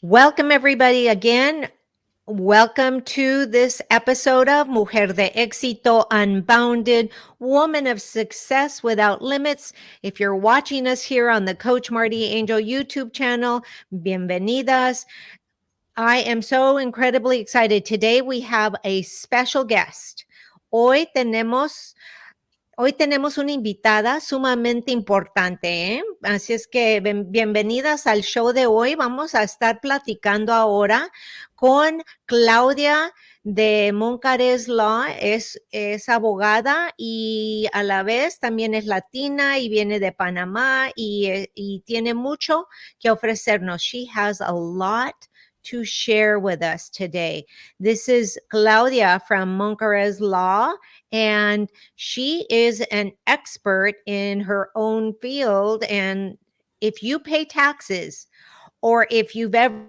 Welcome, everybody, again. Welcome to this episode of Mujer De Exito, Unbounded, Woman of Success Without Limits. If you're watching us here on the Coach Marty Angel YouTube channel, bienvenidas. I am so incredibly excited. Today we have a special guest. Hoy tenemos una invitada sumamente importante, ¿eh? Así es que bienvenidas al show de hoy. Vamos a estar platicando ahora con Claudia de Moncarz Law. Es abogada y a la vez también es latina y viene de Panamá y tiene mucho que ofrecernos. She has a lot to share with us today. This is Claudia from Moncarz Law, and she is an expert in her own field. And if you pay taxes, or if you've ever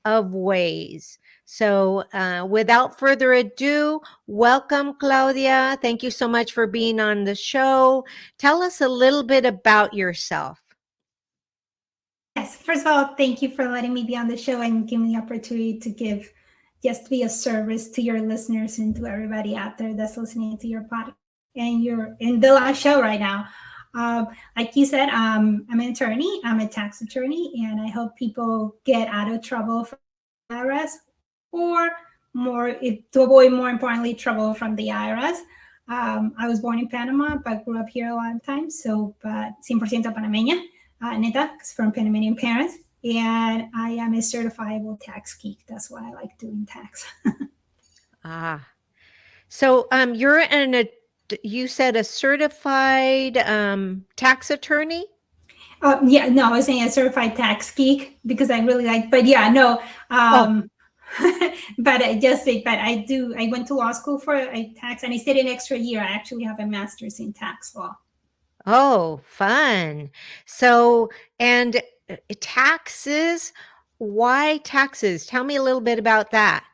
of ways. So without further ado, welcome, Claudia. Thank you so much for being on the show. Tell us a little bit about yourself. Yes, first of all, thank you for letting me be on the show and giving me the opportunity to be a service to your listeners and to everybody out there that's listening to your podcast. And you're in the last show right now. Like you said, I'm an attorney. I'm a tax attorney, and I help people get out of trouble from the IRS, or to avoid, more importantly, trouble from the IRS. I was born in Panama, but grew up here a long time. So, but 100% panameña. Neta, from Panamanian parents, and I am a certifiable tax geek. That's why I like doing tax. So you're you said a certified tax attorney? Yeah, no, I was saying a certified tax geek because I really like, but yeah, no. But I went to law school for a tax, and I stayed an extra year. I actually have a master's in tax law. Oh, fun. So, and taxes, why taxes? Tell me a little bit about that.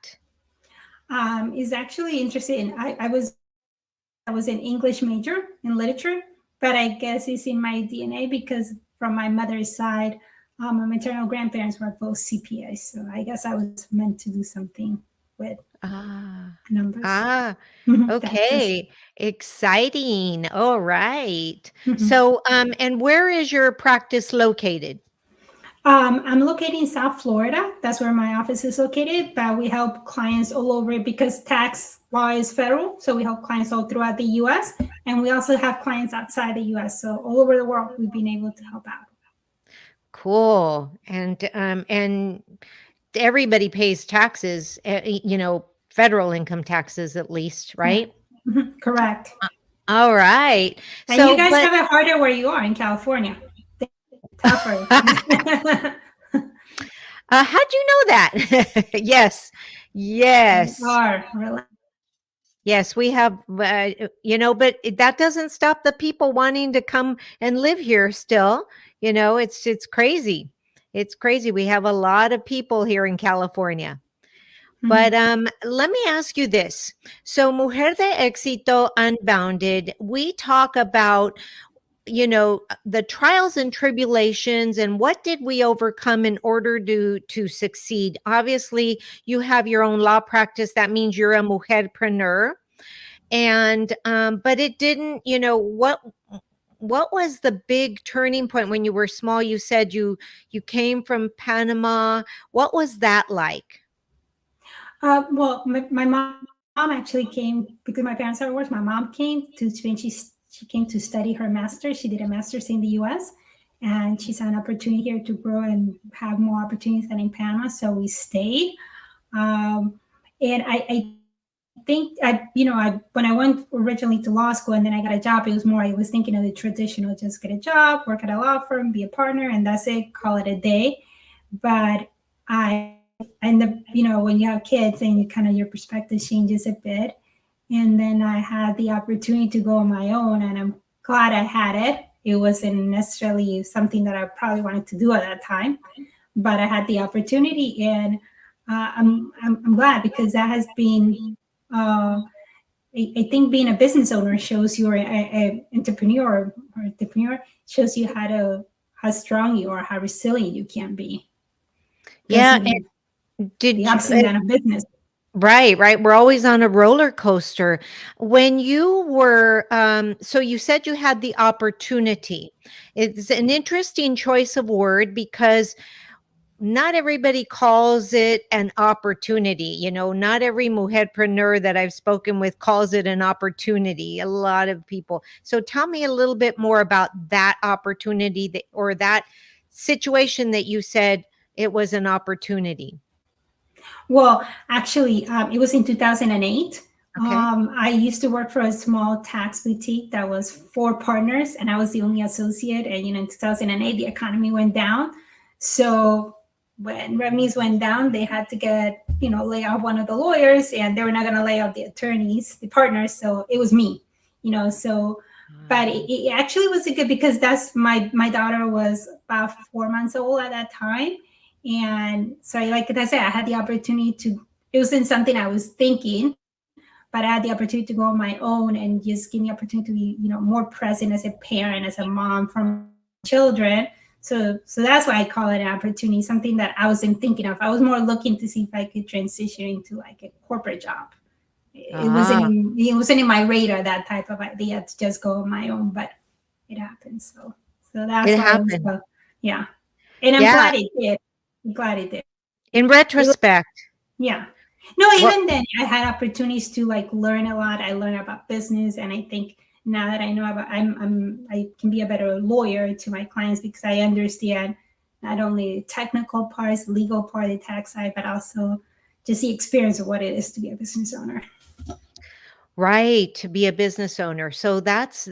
Is actually interesting. I was an English major in literature, but I guess it's in my DNA because from my mother's side, my maternal grandparents were both CPAs. So I guess I was meant to do something with numbers. Okay. Exciting. All right. So, and where is your practice located? I'm located in South Florida. That's where my office is located, but we help clients all over because tax law is federal. So we help clients all throughout the US, and we also have clients outside the US. So all over the world, we've been able to help out. Cool. And everybody pays taxes, federal income taxes at least, right? Yeah. Correct. All right. And so, you guys have it harder where you are in California. Tougher. How'd you know that? Yes. Yes, we have, but that doesn't stop the people wanting to come and live here still. It's crazy. It's crazy. We have a lot of people here in California. But let me ask you this. So Mujer De Exito, Unbounded, we talk about, the trials and tribulations and what did we overcome in order to succeed. Obviously, you have your own law practice. That means you're a mujer-preneur. And, but it didn't, what was the big turning point when you were small? You said you came from Panama. What was that like? Well, my mom actually came because my parents are divorced. My mom came to Spain. She came to study her master's. She did a master's in the U.S. and she saw an opportunity here to grow and have more opportunities than in Panama. So we stayed. And I think when I went originally to law school and then I got a job, it was more, I was thinking of the traditional, just get a job, work at a law firm, be a partner, and that's it, call it a day. But and when you have kids and your perspective changes a bit. And then I had the opportunity to go on my own, and I'm glad I had it. It wasn't necessarily something that I probably wanted to do at that time, but I had the opportunity, and I'm glad because that has been I think being a business owner shows you're an entrepreneur or entrepreneur shows you how strong you are, how resilient you can be. Because Yeah. the Did you, ups and downs of business. right, right. We're always on a roller coaster. When you were, so you said you had the opportunity. It's an interesting choice of word because not everybody calls it an opportunity. Not every mujerpreneur that I've spoken with calls it an opportunity. A lot of people. So tell me a little bit more about that opportunity or that situation that you said it was an opportunity. Well, actually, it was in 2008. Okay. I used to work for a small tax boutique that was four partners, and I was the only associate. And in 2008, the economy went down. So when revenues went down, they had to lay off one of the lawyers, and they were not going to lay off the attorneys, the partners. So it was me. So but it actually was a good because that's my daughter was about 4 months old at that time, and so, like I said, I had the opportunity to. It wasn't something I was thinking, but I had the opportunity to go on my own and just give me opportunity to be, more present as a parent, as a mom for my children. So that's why I call it an opportunity, something that I wasn't thinking of. I was more looking to see if I could transition into like a corporate job. Ah, It wasn't in my radar, that type of idea to just go on my own, but it happened. So that's it why it was happened. yeah, and I'm Yeah. glad it did. I'm glad it did. In It was, retrospect, yeah. No, what even then I had opportunities to like learn a lot. I learned about business, and I think now that I know about, I can be a better lawyer to my clients because I understand not only the technical parts, legal part, the tax side, but also just the experience of what it is to be a business owner. right, to be a business owner. So that's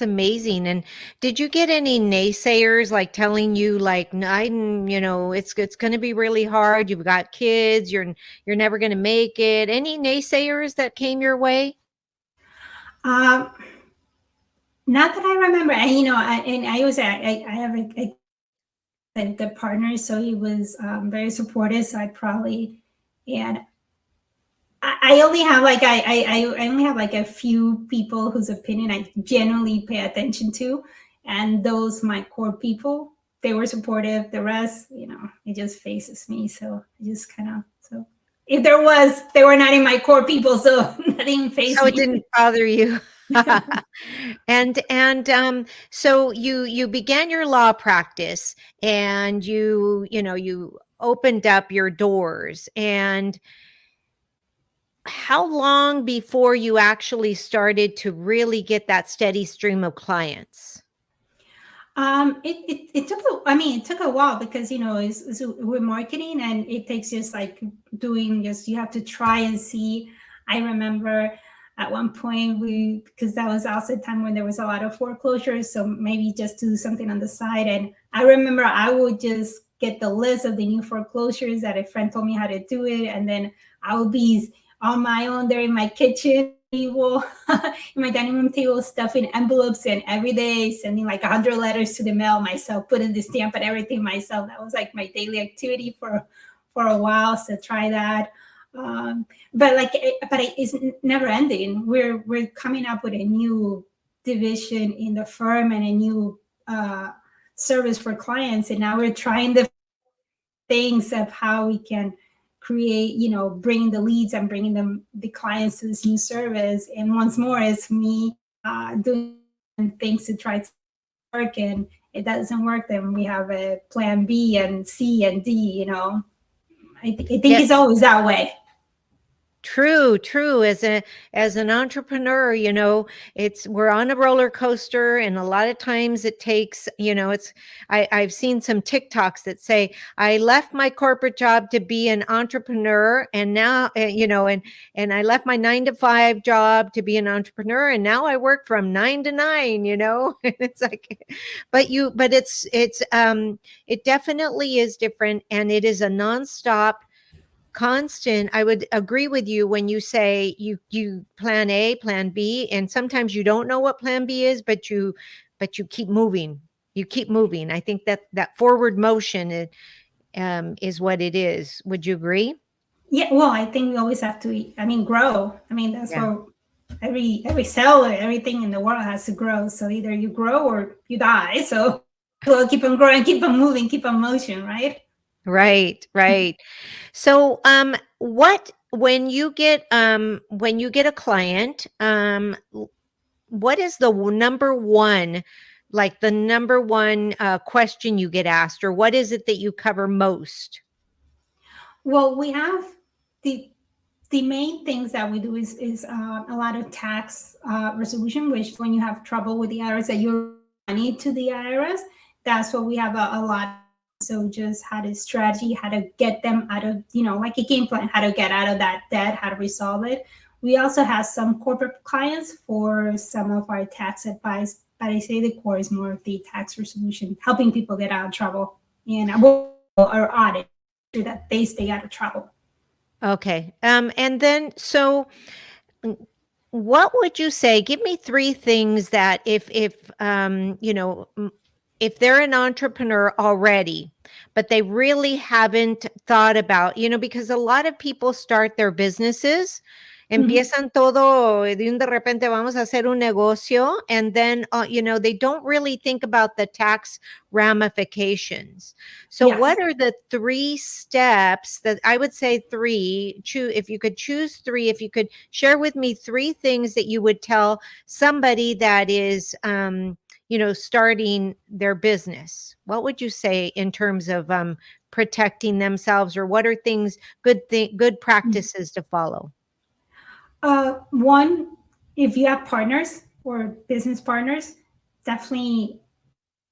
amazing. And did you get any naysayers like telling you like, it's going to be really hard. You've got kids, you're never going to make it. Any naysayers that came your way? Um, Not that I remember. And I was I have a good partner, so he was very supportive. So I probably and I only have like I only have like a few people whose opinion I genuinely pay attention to, and those my core people. They were supportive. The rest, it just faces me. So I just kind of so if there was, they were not in my core people, so that didn't face So it me. didn't bother you. And so you began your law practice and you opened up your doors. And how long before you actually started to really get that steady stream of clients? It took it took a while because we're marketing, and it takes just like doing, just you have to try and see. I remember at one point because that was also a time when there was a lot of foreclosures, so maybe just do something on the side. And I remember I would just get the list of the new foreclosures that a friend told me how to do it, and then I would be on my own there in my kitchen table, in my dining room table, stuffing envelopes, and every day sending like 100 letters to the mail myself, putting the stamp and everything myself. That was like my daily activity for a while. So try that. But it's never ending. We're coming up with a new division in the firm and a new service for clients, and now we're trying the things of how we can create, bringing the leads and bringing them the clients to this new service. And once more, it's me doing things to try to work. And it doesn't work, then we have a plan B and C and D. I think Yeah. it's always that way. True, true. As an entrepreneur, we're on a roller coaster, and a lot of times it takes, I've seen some TikToks that say, I left my corporate job to be an entrepreneur, and now, and I left my 9 to 5 job to be an entrepreneur, and now I work from 9 to 9, and it's like, but it definitely is different, and it is a nonstop constant. I would agree with you when you say you plan A, plan B, and sometimes you don't know what plan B is, but you keep moving. You keep moving. I think that forward motion is what it is. Would you agree? Yeah, well, I think we always have to, I mean, grow. I mean, that's Yeah. what every cell, everything in the world has to grow. So either you grow or you die. So we'll keep on growing, keep on moving, keep on motion, right? Right, right. So, what when you get a client, what is the number one, like the number one question you get asked, or what is it that you cover most? Well, we have the the main things that we do is a lot of tax resolution, which when you have trouble with the IRS that you're money to the IRS, that's what we have a lot. So just how to strategy, how to get them out of, like a game plan, how to get out of that debt, how to resolve it. We also have some corporate clients for some of our tax advice, but I say the core is more of the tax resolution, helping people get out of trouble and or audit so that they stay out of trouble. Okay. And then so mm, what would you say? Give me three things that if they're an entrepreneur already, but they really haven't thought about, because a lot of people start their businesses, Mhm. empiezan todo de un de repente vamos a hacer un negocio, and then they don't really think about the tax ramifications. So what Yes. are the three steps that I would say three, choose if you could choose three, if you could share with me three things that you would tell somebody that is starting their business, what would you say in terms of protecting themselves, or what are things good practices to follow? One, if you have partners or business partners, definitely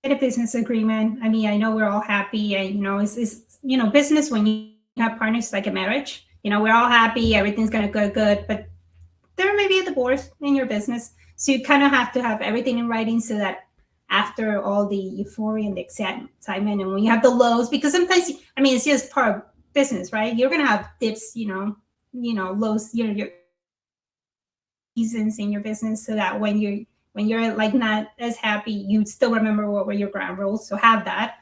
get a business agreement. I mean, I know we're all happy, and business when you have partners like a marriage. We're all happy, everything's gonna go good, but there may be a divorce in your business, so you kind of have to have everything in writing so that after all the euphoria and the excitement, and when you have the lows, because sometimes, I mean, it's just part of business, right? You're gonna have dips, lows, your seasons in your business, so that when you're like not as happy, you still remember what were your ground rules. So have that.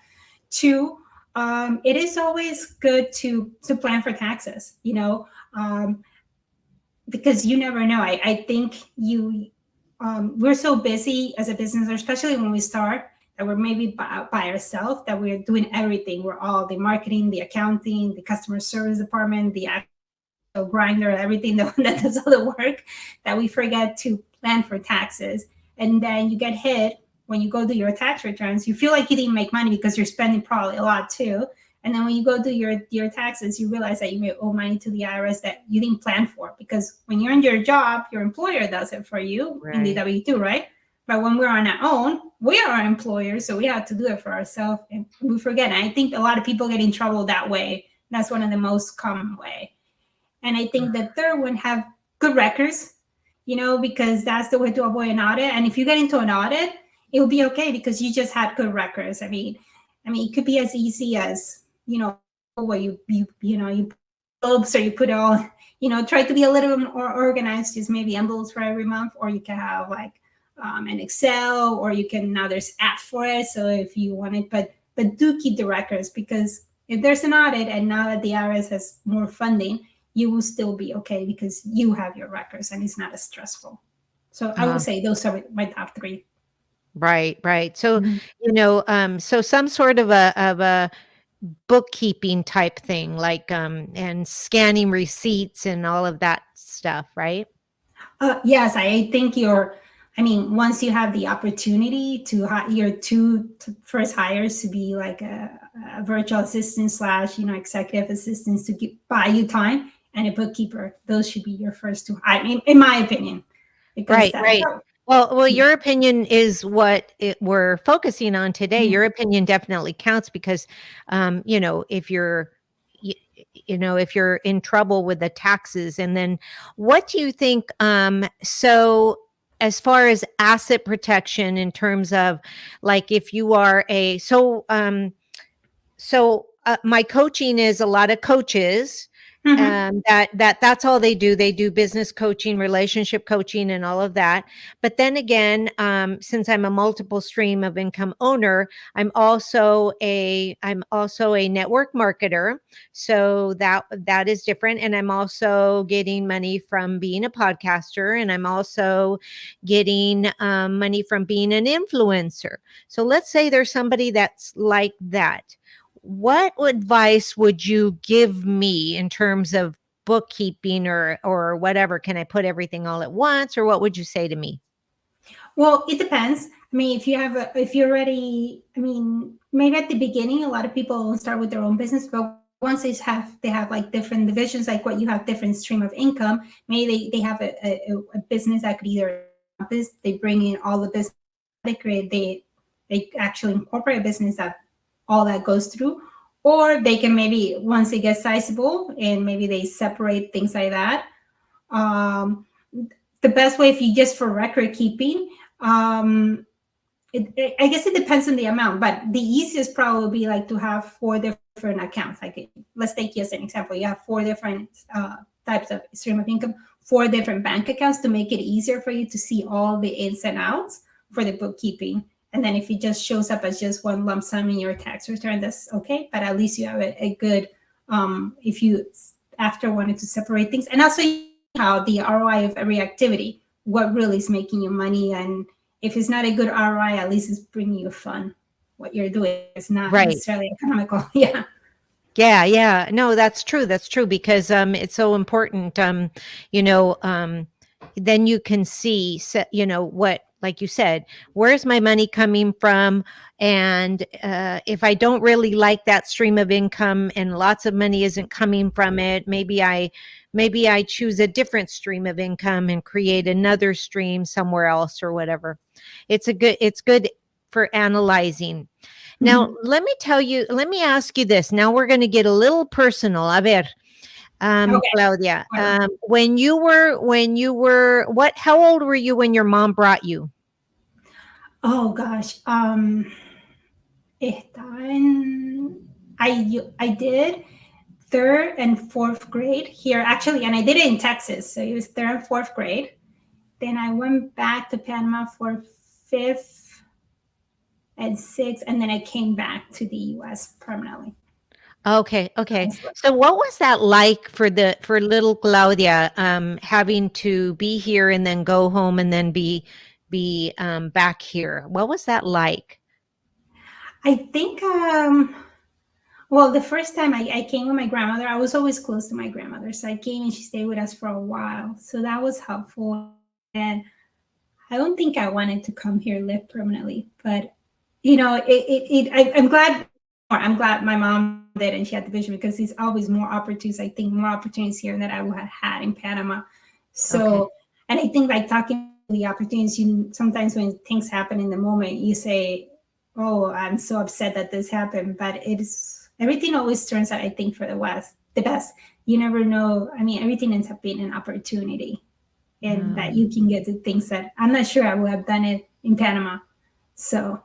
Two, it is always good to plan for taxes. Um, because you never know. I think we're so busy as a business, especially when we start, that we're maybe by ourselves, that we're doing everything. We're all the marketing, the accounting, the customer service department, the grinder, everything that does all the work, that we forget to plan for taxes. And then you get hit when you go do your tax returns. You feel like you didn't make money because you're spending probably a lot too. And then when you go do your taxes, you realize that you may owe money to the IRS that you didn't plan for. Because when you're in your job, your employer does it for you in the Right. W-2, right? But when we're on our own, we are our employers, so we have to do it for ourselves, and we forget. And I think a lot of people get in trouble that way. That's one of the most common way. And I think the third one, have good records, because that's the way to avoid an audit. And if you get into an audit, it will be okay because you just had good records. I mean, it could be as easy as, where you put envelopes, or you put all, try to be a little bit more organized, just maybe envelopes for every month, or you can have like an Excel, or you can, now there's app for it. So if you want it, but do keep the records, because if there's an audit and now that the IRS has more funding, you will still be okay because you have your records and it's not as stressful. So I would uh, say those are my top three. right, right. So Mhm. so some sort of a bookkeeping type thing, like and scanning receipts and all of that stuff, right? Yes, I think once you have the opportunity to hire your two first hires to be like a virtual assistant slash, executive assistants to buy you time, and a bookkeeper, those should be your first two. I mean, in my opinion, because Right, that, right. Well, your opinion is what we're focusing on today. yeah. Your opinion definitely counts because, if y- if you're in trouble with the taxes, and then what do you think? So as far as asset protection in terms of, like, if you are my coaching is a lot of coaches, Hmm. That's all they do. They do business coaching, relationship coaching, and all of that. But then again, since I'm a multiple stream of income owner, I'm also a network marketer. So that is different. And I'm also getting money from being a podcaster, and I'm also getting money from being an influencer. So let's say there's somebody that's like that. What advice would you give me in terms of bookkeeping or whatever? Can I put everything all at once, or what would you say to me? Well, it depends. I mean, if you're already, I mean, maybe at the beginning, a lot of people start with their own business, but once they have like different divisions, like what you have different stream of income. Maybe they have a business that could either they bring in all the business they create, they actually incorporate a business that all that goes through, or they can maybe once it gets sizable and maybe they separate things like that. Um, the best way if you just for record keeping, I guess it depends on the amount, but the easiest probably would be like to have four different accounts. Like let's take you as an example. You have four different types of stream of income, four different bank accounts to make it easier for you to see all the ins and outs for the bookkeeping. And then if it just shows up as just one lump sum in your tax return, that's okay. But at least you have a good, if you after wanted to separate things, and also how the ROI of every activity, what really is making you money, and if it's not a good ROI, at least it's bringing you fun. What you're doing is not Right. necessarily economical. Yeah. Yeah, yeah. No, that's true. That's true because it's so important. You know, then you can see, what, like you said, where's my money coming from? And if I don't really like that stream of income and lots of money isn't coming from it, maybe I choose a different stream of income and create another stream somewhere else or whatever. It's good for analyzing. Now, Mhm. let me ask you this. Now we're going to get a little personal. A ver, Okay. Claudia, Well, how old were you when your mom brought you? oh gosh. Estaba en, I did third and fourth grade here actually, and I did it in Texas. So it was third and fourth grade. Then I went back to Panama for fifth and sixth, and then I came back to the US permanently. Okay, okay. So what was that like for little Claudia, having to be here and then go home and then be back here? What was that like? I think well, the first time I came with my grandmother, I was always close to my grandmother. So I came and she stayed with us for a while. So that was helpful. And I don't think I wanted to come here live permanently, but I'm glad my mom did and she had the vision because there's always more opportunities. I think more opportunities here that I would have had in Panama. Okay. So, and I think like talking the opportunities, you sometimes when things happen in the moment, you say, "Oh, I'm so upset that this happened," but it is everything always turns out. I think for the best. You never know. I mean, everything ends up being an opportunity and that Um, you can get to things that I'm not sure I would have done it in Panama. So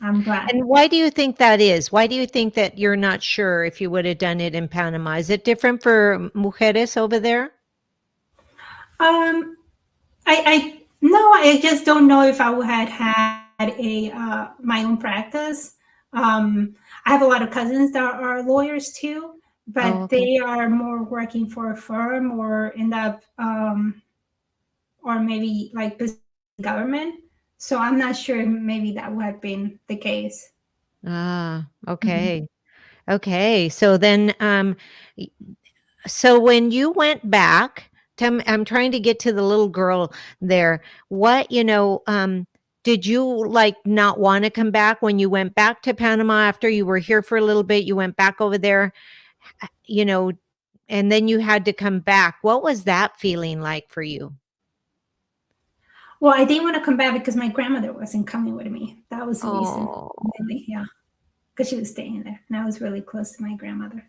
I'm glad. and why do you think that is? Why do you think that you're not sure if you would have done it in Panama? Is it different for mujeres over there? Um, I no, I just don't know if I would had had a my own practice. I have a lot of cousins that are lawyers too, Oh, but okay. they are more working for a firm or end up or maybe like business government. So I'm not sure. Maybe that would have been the case. Ah, Mhm. okay. Okay. So then, so when you went back, I'm trying to get to the little girl there. Did you like not want to come back when you went back to Panama after you were here for a little bit? You went back over there, you know, and then you had to come back. What was that feeling like for you? Well, I didn't want to come back because my grandmother wasn't coming with me. That was the reason, Oh, mainly. Yeah, because she was staying there, and I was really close to my grandmother.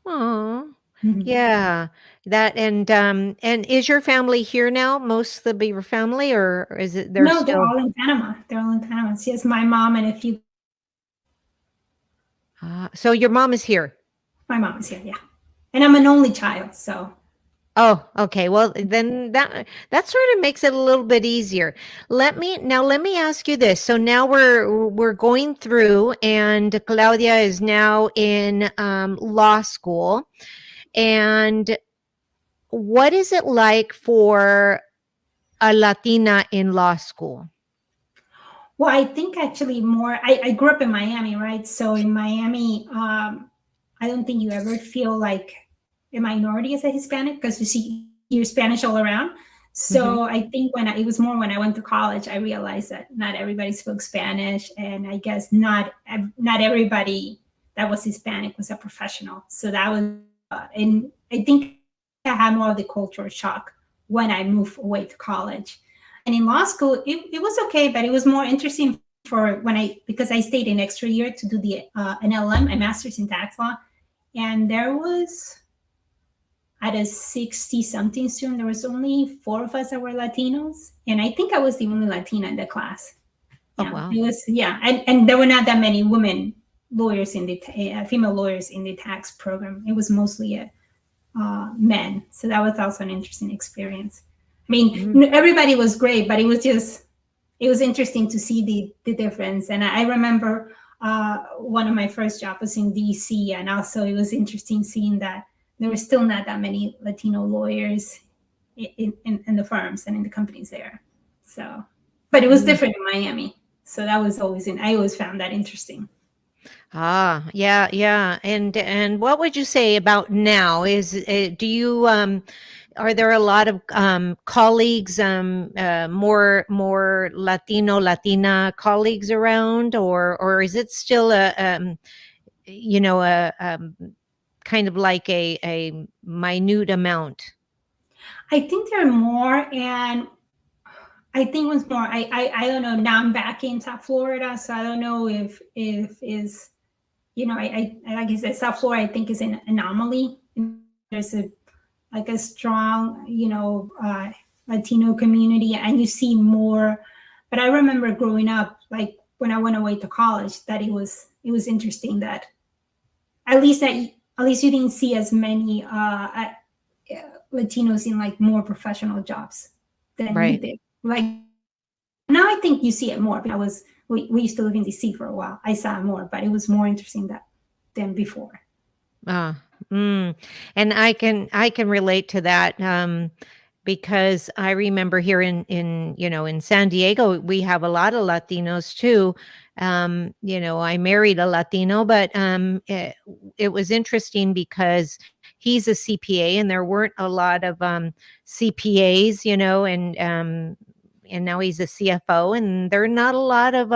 oh, Mhm. yeah. And is your family here now? Most of your family, or is it they're No, they're still? all in Panama. They're all in Panama. It's just my mom and a few. So your mom is here. My mom is here. Yeah. and I'm an only child, so. Oh, okay. Well, then that sort of makes it a little bit easier. Let me ask you this. So now we're going through, and Claudia is now in law school. And what is it like for a Latina in law school? Well, I think actually more. I grew up in Miami, right? So in Miami, I don't think you ever feel like a minority as a Hispanic because you hear Spanish all around. Hmm. So I think it was more when I went to college, I realized that not everybody spoke Spanish, and I guess not everybody that was Hispanic was a professional. So that was, and I think I had more of the cultural shock when I moved away to college. And in law school, it was okay, but it was more interesting for because I stayed an extra year to do an LM, a master's in tax law. And there was, at a 60 something student, there was only four of us that were Latinos. And I think I was the only Latina in the class. Oh, Yeah, wow. it was, yeah. And there were not that many women lawyers female lawyers in the tax program. It was mostly men. So that was also an interesting experience. I mean, Mm. everybody was great, but it was interesting to see the difference. And I remember one of my first jobs was in DC, and also it was interesting seeing that there were still not that many Latino lawyers in the firms and in the companies there. So, but it was Mm. different in Miami. So that was I always found that interesting. Ah, yeah, yeah. And what would you say about now? Do you are there a lot of colleagues, more Latino Latina colleagues around, or is it still a a kind of like a minute amount? I think there are more, and I think once more, I don't know. Now I'm back in South Florida, so I don't know if is, like I said, South Florida I think is an anomaly. There's a strong, Latino community, and you see more. But I remember growing up, like when I went away to college, that it was interesting that at least you didn't see as many Latinos in like more professional jobs than you Right. did. Like now, I think you see it more. We used to live in DC for a while. I saw it more, but it was more interesting than before. Ah, mm. And I can relate to that, because I remember here in San Diego, we have a lot of Latinos too. I married a Latino, but it was interesting because he's a CPA, and there weren't a lot of CPAs, and now he's a CFO, and there are not a lot of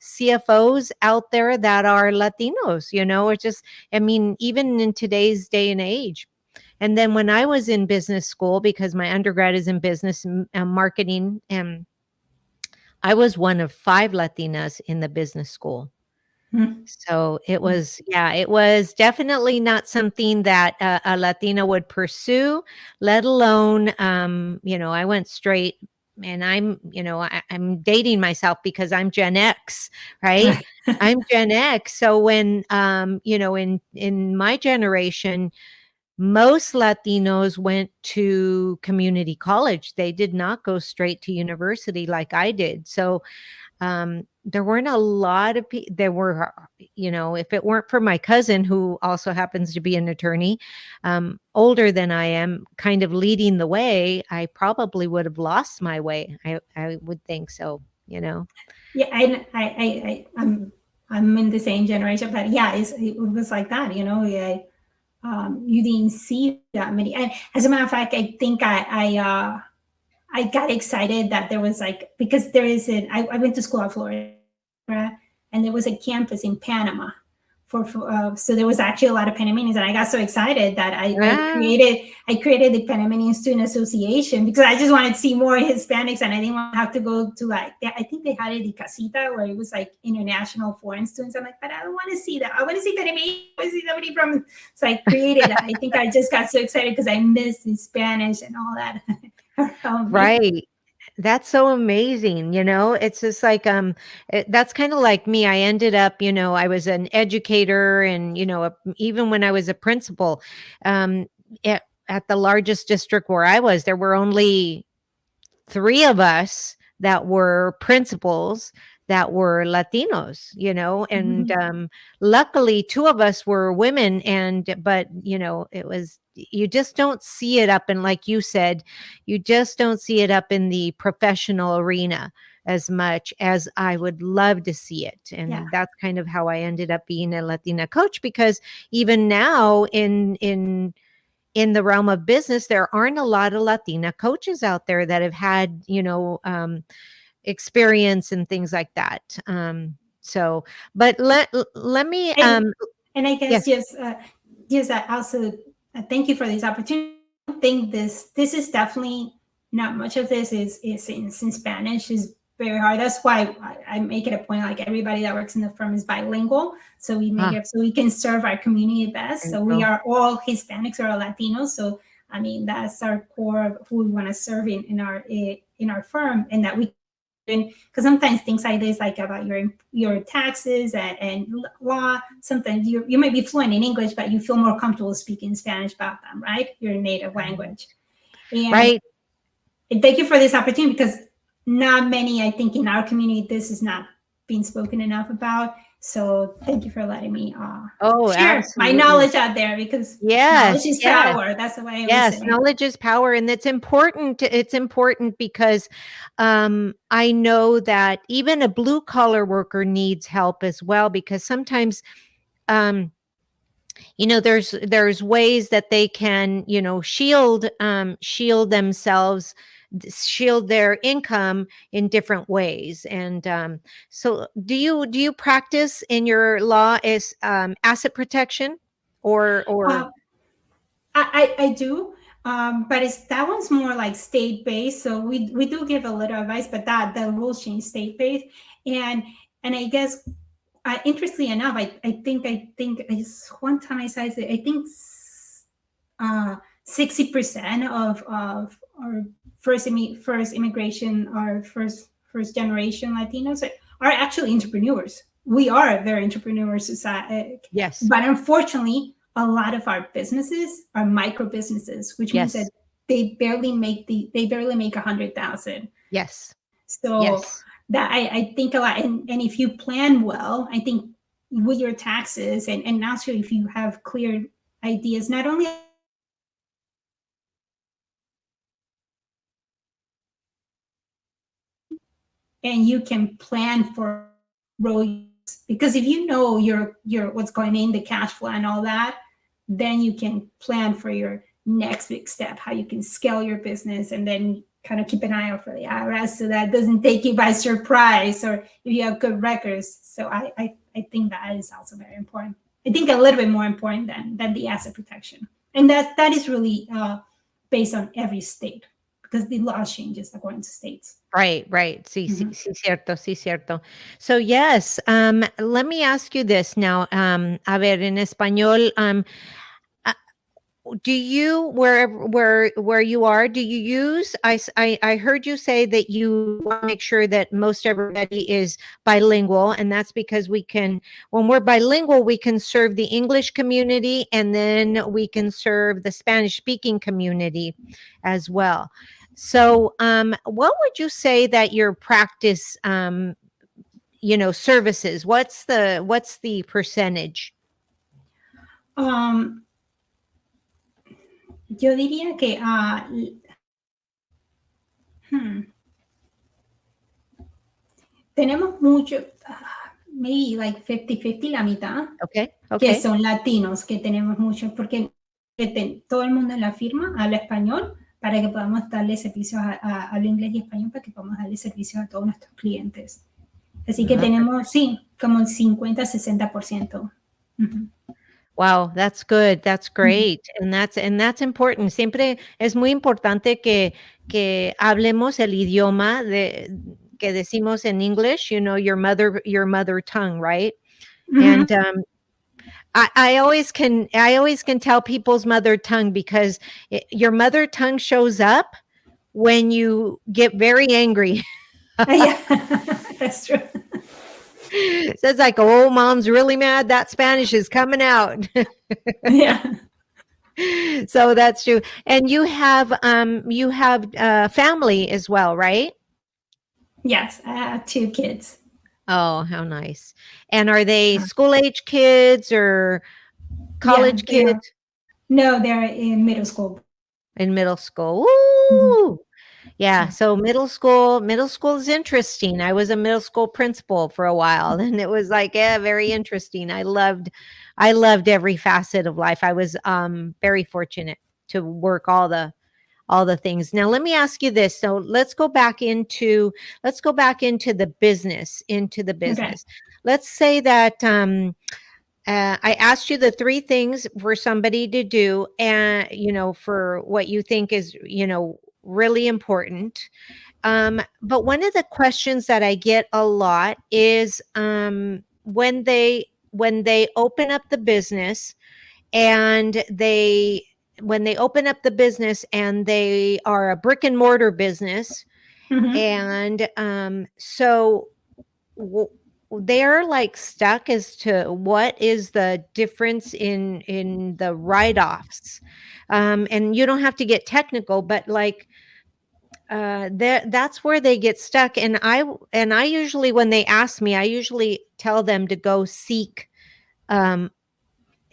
CFOs out there that are Latinos. It's just, I mean, even in today's day and age. And then when I was in business school, because my undergrad is in business marketing, and I was one of five Latinas in the business school. Hmm. So it was, yeah, it was definitely not something that a Latina would pursue, let alone, I went straight. And I'm dating myself because I'm Gen X, right? I'm Gen X. So when, in my generation, most Latinos went to community college. They did not go straight to university like I did. So there weren't a lot of people. There were, if it weren't for my cousin, who also happens to be an attorney, older than I am, kind of leading the way, I probably would have lost my way. I would think so, Yeah, I'm in the same generation, but yeah, it was like that. Yeah, you didn't see that many. And as a matter of fact, I think I got excited that there was like, because there is I went to school in Florida, and there was a campus in Panama so there was actually a lot of Panamanians, and I got so excited that Ah, I created the Panamanian Student Association because I just wanted to see more Hispanics, and I didn't want to have to go to I think they had it in Casita where it was like international foreign students. I'm like, but I don't want to see that. I want to see Panamanians. I want to see somebody from. So I created that. I think I just got so excited because I missed the Spanish and all that around me. right. That's so amazing, it's just like, that's kind of like me. I ended up, I was an educator and, even when I was a principal, um, at the largest district where I was, there were only 3 of us that were principals that were Latinos, and, Mhm. luckily 2 of us were women, but, it was, you just don't see it up in, like you said, you just don't see it up in the professional arena as much as I would love to see it, Yeah. and that's kind of how I ended up being a Latina coach, because even now in the realm of business, there aren't a lot of Latina coaches out there that have had, experience and things like that. So, but let me, And I guess yes, just also thank you for this opportunity. I think this is definitely not much of this is in Spanish is very hard. That's why I make it a point like everybody that works in the firm is bilingual. So we make ah, it so we can serve our community best. there you So we go. are all Hispanics or Latinos. So I mean that's our core of who we want to serve in our firm, and that we, because sometimes things like this, like about your taxes and law, sometimes you might be fluent in English, but you feel more comfortable speaking Spanish about them, right? Your native language. And, Right. and thank you for this opportunity, because not many, I think, in our community, this is not being spoken enough about. So thank you for letting me Oh, share my absolutely. knowledge out there, because knowledge Yes, is yes. power. That's the way I always Yes, say. knowledge is power, and it's important because, I know that even a blue collar worker needs help as well, because sometimes, um, there's ways that they can, shield themselves, shield their income in different ways. And, so do you practice in your law is, asset protection, or Uh, I do, but it's that one's more like state based. So we do give a little advice, but that the rules change state based, and and I guess interestingly enough, I think I just one time I said I think 60% of our first immigration or first generation Latinos are actually entrepreneurs. We are a very entrepreneurial society, yes, but unfortunately, a lot of our businesses are micro businesses, which means that yes, they barely make 100,000. yes, So yes. that I think a lot, and if you plan well, I think with your taxes and also if you have clear ideas, not only and you can plan for road, because if you know your what's going in the cash flow and all that, then you can plan for your next big step, how you can scale your business, and then kind of keep an eye out for the IRS so that doesn't take you by surprise, or if you have good records. So I think that is also very important. I think a little bit more important than the asset protection, and that is really based on every state, because the law changes according to states. Right, right. Sí, sí, Mhm. sí, cierto, sí, cierto. So, yes, let me ask you this now. A ver, en español, uh, do you, where you are, do you use, I heard you say that you want to make sure that most everybody is bilingual, and that's because when we're bilingual, we can serve the English community, and then we can serve the Spanish speaking community as well. So, what would you say that your practice, services? What's the percentage? Um, yo diría que hmm, tenemos mucho, maybe like 50-50, la mitad, Okay, que okay. son latinos, que tenemos mucho, porque todo el mundo en la firma habla español para que podamos darle servicios habla inglés y español para que podamos darle servicios a todos nuestros clientes. Así que Ah, tenemos, sí, como el 50-60%. Ujú, wow, that's good. That's ujú, great. And that's important. Siempre es muy importante que hablemos el idioma que decimos en English, your mother tongue, right? And, ujú. I always can tell people's mother tongue, because your mother tongue shows up when you get very angry. Yeah, that's true. So it's like, oh, mom's really mad. That Spanish is coming out. Yeah. So that's true. And you have family as well, right? Yes, I have two kids. Oh, how nice. And are they school age kids or Yeah, college they are. kids No, they're in middle school. in middle school? Mhm. Woo! Yeah, Yeah. so middle school is interesting. I was a middle school principal for a while and it was like, yeah, very interesting. I loved every facet of life. I was very fortunate to work all the things. Now let me ask you this. So let's go back into the Okay. business. Let's say that I asked you the three things for somebody to do, and for what you think is really important. But one of the questions that I get a lot is when they open up the business and they open up the business and they are a brick and mortar business, Hmm. and so w- they're like stuck as to what is the difference in the write-offs. And you don't have to get technical, but like that's where they get stuck. And I usually, when they ask me, I usually tell them to go seek um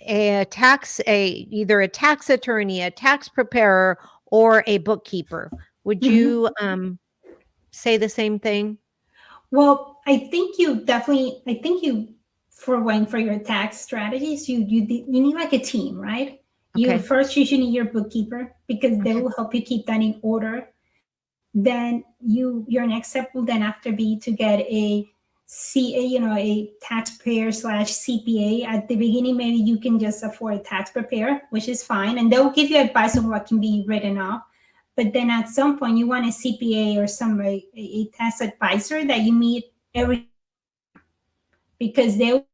either a tax attorney, a tax preparer, or a bookkeeper. Would Hmm. you say the same thing? Well, I think you, for your tax strategies, you need like a team, right? You Okay. first you should need your bookkeeper because they Okay. will help you keep that in order. Then your next step will then after be to get a taxpayer slash CPA. At the beginning, maybe you can just afford a tax preparer, which is fine, and they'll give you advice on what can be written off. But then at some point, you want a CPA or a tax advisor that you meet every, because they will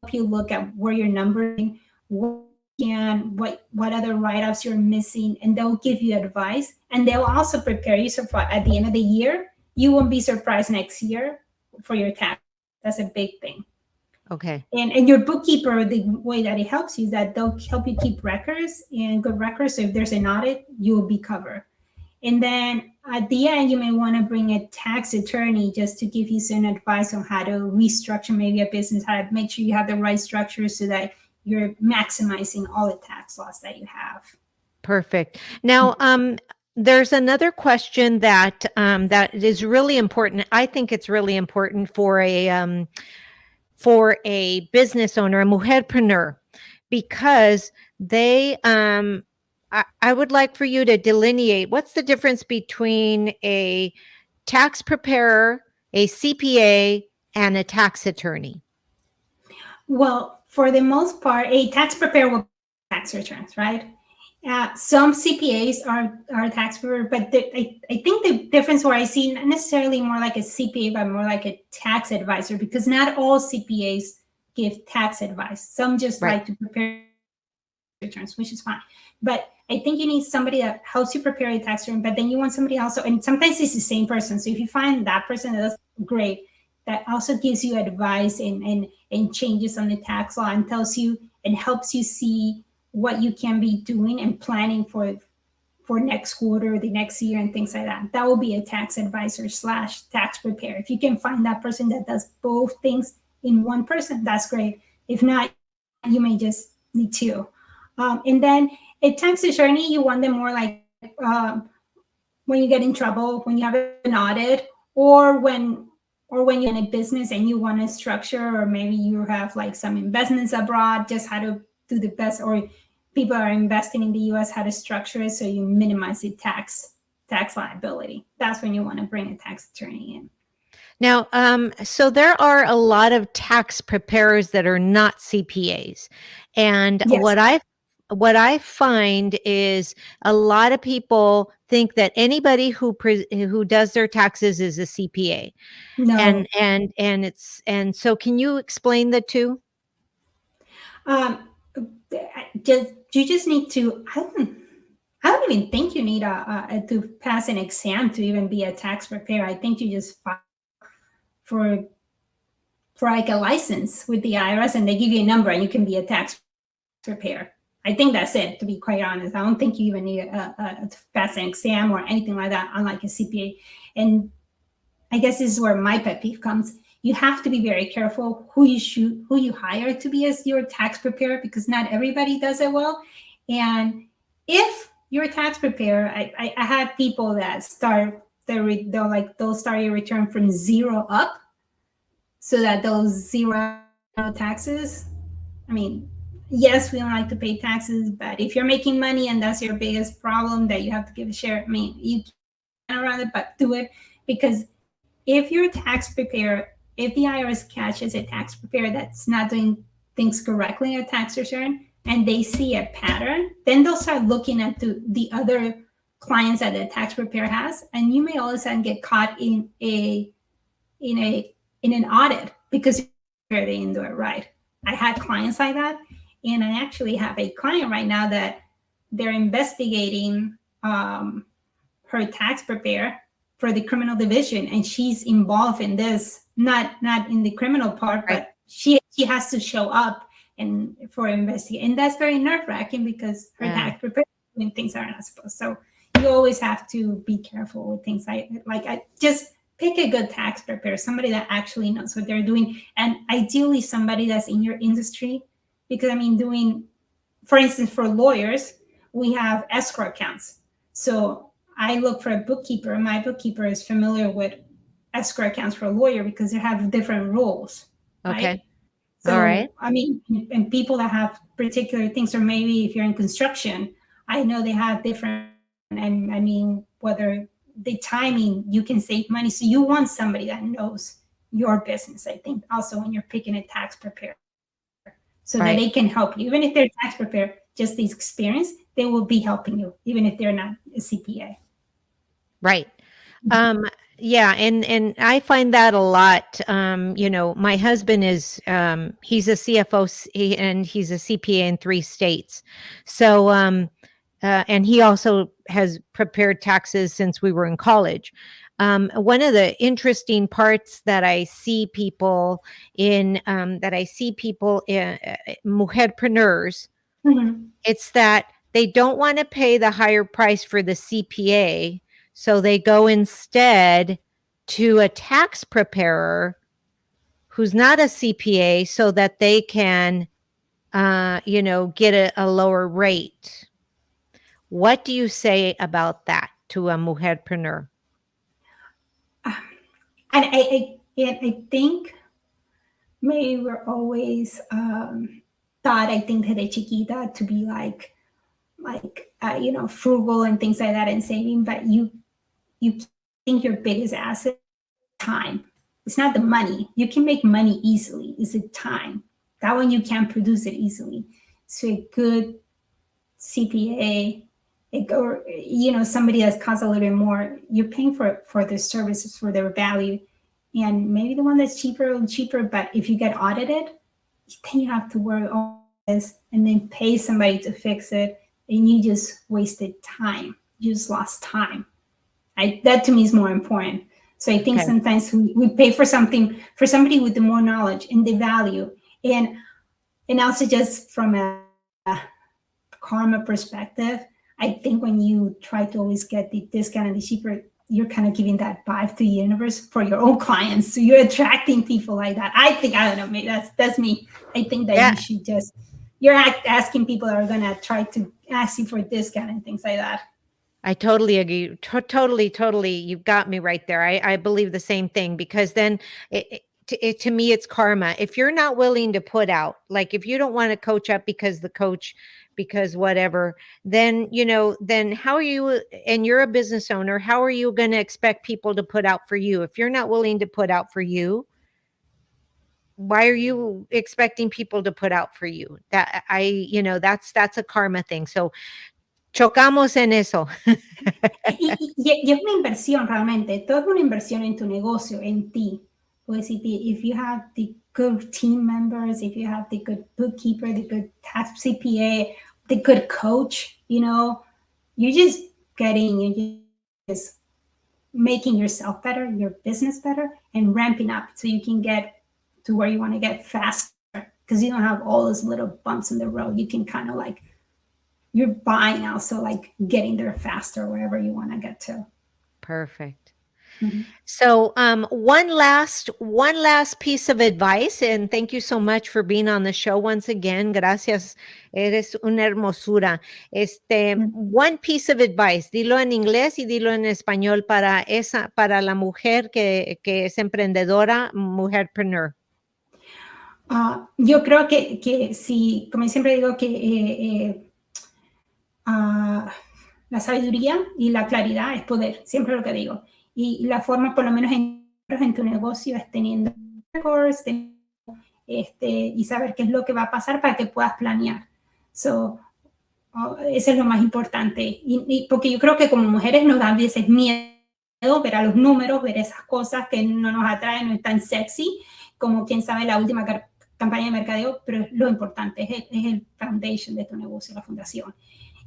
help you look at where your numbers, what what other write-offs you're missing, and they'll give you advice, and they'll also prepare you so for at the end of the year you won't be surprised next year for your tax. That's a big thing. Okay. And your bookkeeper, the way that it helps you is that they'll help you keep records and good records, so if there's an audit you will be covered. And then at the end, you may want to bring a tax attorney just to give you some advice on how to restructure maybe a business, how to make sure you have the right structure so that you're maximizing all the tax laws that you have. Perfect. Now, there's another question that is really important. I think it's really important for a business owner, a mujerpreneur, because I would like for you to delineate what's the difference between a tax preparer, a CPA, and a tax attorney. Well, for the most part, a tax preparer will tax returns, right? Some CPAs are tax preparer, but I think the difference where I see not necessarily more like a CPA, but more like a tax advisor, because not all CPAs give tax advice. Some just Right. like to prepare returns, which is fine. But I think you need somebody that helps you prepare a tax return, but then you want somebody also, and sometimes it's the same person. So if you find that person, that's great. That also gives you advice and changes on the tax law and tells you and helps you see what you can be doing and planning for next quarter, the next year, and things like that. That will be a tax advisor slash tax preparer. If you can find that person that does both things in one person, that's great. If not, you may just need two. And then a tax attorney, you want them more like when you get in trouble, when you have an audit, or when you're in a business and you want to structure, or maybe you have like some investments abroad, just how to do the best, or people are investing in the US, how to structure it so you minimize the tax liability. That's when you want to bring a tax attorney in. Now, so there are a lot of tax preparers that are not CPAs, and Yes. what I find is a lot of people think that anybody who does their taxes is a CPA, No. and so can you explain the two? Um, just you just need to. I don't even think you need to pass an exam to even be a tax preparer. I think you just file for for like a license with the IRS, and they give you a number, and you can be a tax preparer. I think that's it. To be quite honest, I don't think you even need to pass an exam or anything like that, unlike a CPA. And I guess this is where my pet peeve comes. You have to be very careful who you hire to be as your tax preparer, because not everybody does it well. And if you're a tax preparer, I had people that they'll start your return from zero up, so that those zero taxes. I mean, yes, we don't like to pay taxes, but if you're making money and that's your biggest problem that you have to give a share, I mean, you can around it, but do it. Because if you're a tax preparer, if the IRS catches a tax preparer that's not doing things correctly in a tax return, and they see a pattern, then they'll start looking at the other clients that the tax preparer has, and you may all of a sudden get caught in a in an audit because they didn't do it right. I had clients like that, and I actually have a client right now that they're investigating her tax preparer for the criminal division, and she's involved in this, not in the criminal part, Right. but she has to show up and for investigation, and that's very nerve-wracking because her tax preparer is doing things that are not supposed. So you always have to be careful with things like I just pick a good tax preparer, somebody that actually knows what they're doing, and ideally somebody that's in your industry. Because I mean, for instance, for lawyers, we have escrow accounts. So I look for a bookkeeper, and my bookkeeper is familiar with escrow accounts for a lawyer because they have different rules, Okay. right? All So, right. I mean, and people that have particular things, or maybe if you're in construction, I know they have different, and I mean, whether the timing, you can save money. So you want somebody that knows your business, I think, also when you're picking a tax preparer, so that Right. they can help you. Even if they're tax preparer, just this experience, they will be helping you, even if they're not a CPA. Right. Yeah, and I find that a lot. My husband is he's a CFO and he's a CPA in 3 states. So and he also has prepared taxes since we were in college. One of the interesting parts that I see people in Mujer-Preneurs, Mhm. it's that they don't want to pay the higher price for the CPA, so they go instead to a tax preparer who's not a CPA so that they can, get a lower rate. What do you say about that to a mujerpreneur? And I think maybe we're always taught, I think, de chiquita to be frugal and things like that and saving, but you think your biggest asset is time. It's not the money. You can make money easily. It's the time. That one you can't produce it easily. So a good CPA, or somebody that costs a little bit more, you're paying for their services, for their value, and maybe the one that's cheaper. But if you get audited, then you have to worry all this and then pay somebody to fix it, and you just wasted time. You just lost time. That to me is more important. So I think Okay. sometimes we pay for something for somebody with the more knowledge and the value, and also just from a karma perspective, I think when you try to always get the discount and the cheaper, you're kind of giving that vibe to the universe for your own clients. So you're attracting people like that. I don't know, maybe that's me. I think that Yeah, you should you're asking people that are gonna try to ask you for a discount and things like that. I totally agree. Totally. You've got me right there. I believe the same thing because then to me, it's karma. If you're not willing to put out, like if you don't want to coach up because whatever, then, then how are you, and you're a business owner, how are you going to expect people to put out for you? If you're not willing to put out for you, why are you expecting people to put out for you? That's a karma thing. So chocamos en eso. Y es una inversión realmente, todo es una inversión en tu negocio, en ti. Pues if you have the good team members, if you have the good bookkeeper, the good tax CPA, the good coach, you're just you're just making yourself better, your business better, and ramping up so you can get to where you want to get faster because you don't have all those little bumps in the road. You can kind of like you're buying also like getting there faster wherever you want to get to. Perfect. Mhm. So, one last piece of advice, and thank you so much for being on the show once again. Gracias, eres una hermosura. One piece of advice, dilo en inglés y dilo en español para la mujer que es emprendedora, mujerpreneur. Yo creo que si, como siempre digo, que la sabiduría y la claridad es poder, siempre lo que digo. Y la forma, por lo menos en tu negocio, es teniendo records, y saber qué es lo que va a pasar para que puedas planear. So, eso es lo más importante. Y porque yo creo que como mujeres nos da a veces miedo ver a los números, ver esas cosas que no nos atraen, no es tan sexy como quién sabe la última campaña de mercadeo, pero lo importante es el foundation de tu negocio, la fundación.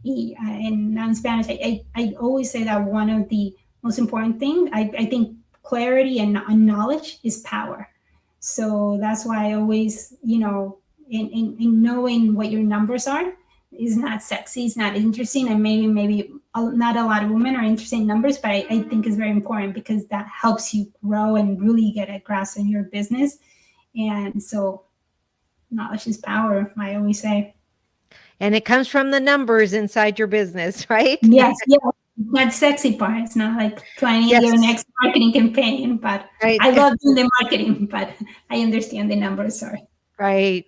And in Spanish, I always say that one of the most important things, I think clarity and knowledge is power. So that's why I always, in knowing what your numbers are is not sexy, it's not interesting, and maybe not a lot of women are interested in numbers, but I think it's very important because that helps you grow and really get a grasp in your business. And so knowledge is power, I always say. And it comes from the numbers inside your business, right? Yes, yeah. That sexy part. It's not like planning your Yes. next marketing campaign, but Right. I love doing the marketing, but I understand the numbers. Sorry. Right.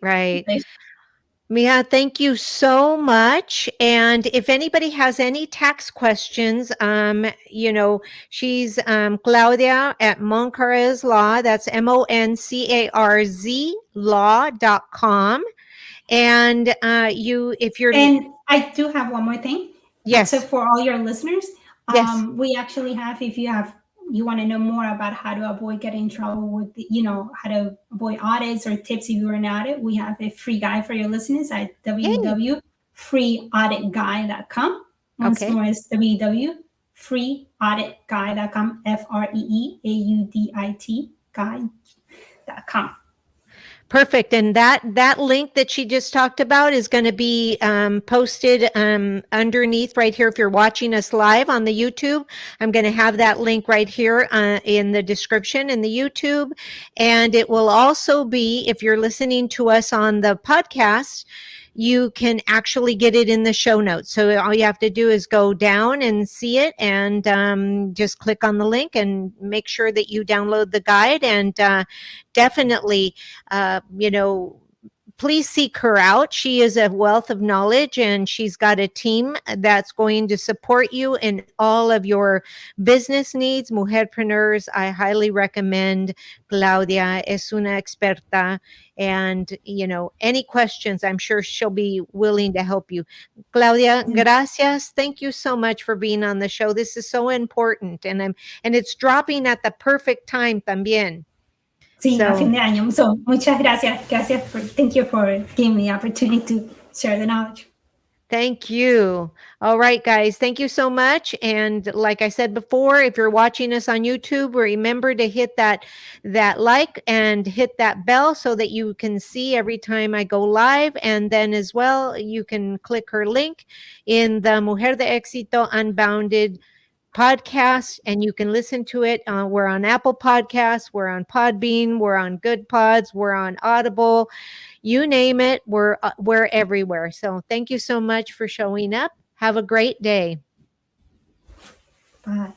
Mia, thank you so much. And if anybody has any tax questions, she's Claudia at Moncarz Law. That's Moncarz law.com. And And I do have one more thing. Yes. So for all your listeners, Yes. we actually have, if you want to know more about how to avoid getting in trouble with, how to avoid audits or tips if you're an audit, we have a free guide for your listeners at Yay. www.freeauditguide.com. Once Okay. more, it's www.freeauditguide.com, FREEAUDIT guide.com. Perfect. And that link that she just talked about is going to be posted underneath right here. If you're watching us live on the YouTube, I'm going to have that link right here in the description in the YouTube. And it will also be, if you're listening to us on the podcast, you can actually get it in the show notes. So all you have to do is go down and see it and just click on the link and make sure that you download the guide. And definitely, please seek her out. She is a wealth of knowledge and she's got a team that's going to support you in all of your business needs. Mujer-Preneurs, I highly recommend. Claudia es una experta. And, any questions, I'm sure she'll be willing to help you. Claudia, gracias. Thank you so much for being on the show. This is so important. And it's dropping at the perfect time también. Sí, a fin de año. So, muchas gracias. Thank you for giving me the opportunity to share the knowledge. Thank you. All right, guys. Thank you so much. And like I said before, if you're watching us on YouTube, remember to hit that like and hit that bell so that you can see every time I go live. And then as well, you can click her link in the Mujer De Exito Unbounded podcast and you can listen to it. We're on Apple Podcasts, we're on Podbean, we're on Good Pods, we're on Audible, you name it, we're everywhere. So thank you so much for showing up. Have a great day. Bye.